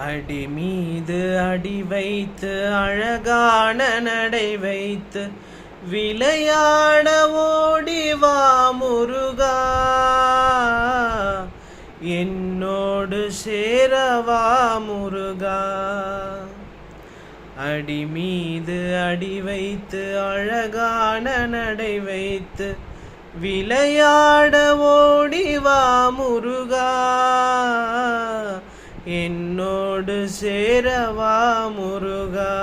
அடி மீது அடி வைத்து அழகான நடை வைத்து விளையாட ஓடிவா முருகா, என்னோடு சேரவா முருகா. அடி மீது அடி வைத்து அழகான நடை வைத்து விளையாட ஓடிவா முருகா, என்னோடு சேரவா முருகா.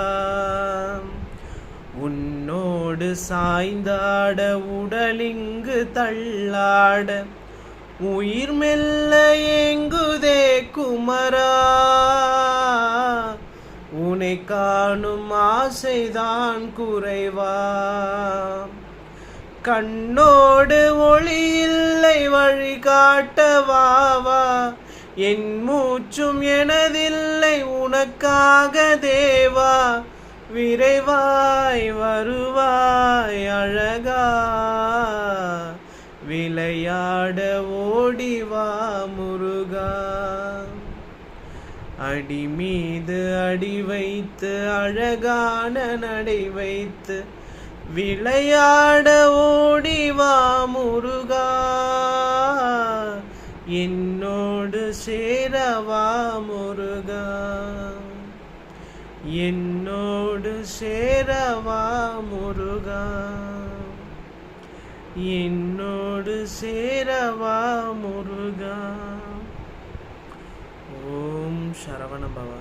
உன்னோடு சாய்ந்தாட உடலிங்கு தள்ளாட உயிர் மெல்ல ஏங்குதே குமரா, உன்னை காணும் ஆசைதான் குறைவா. கண்ணோடு ஒளி இல்லை வழிகாட்டவாவா, என் மூச்சும் எனதில்லை உனக்காக தேவா, விரைவாய் வருவாய் அழகா, விளையாட ஓடிவா முருகா. அடி மீது அடி வைத்து அழகான நடை வைத்து விளையாட ஓடிவா முருகா, என்னோடு சேரவா முருகா, என்னோடு சேரவா முருகா, என்னோடு சேரவா முருகா. ஓம் சரவண பவ.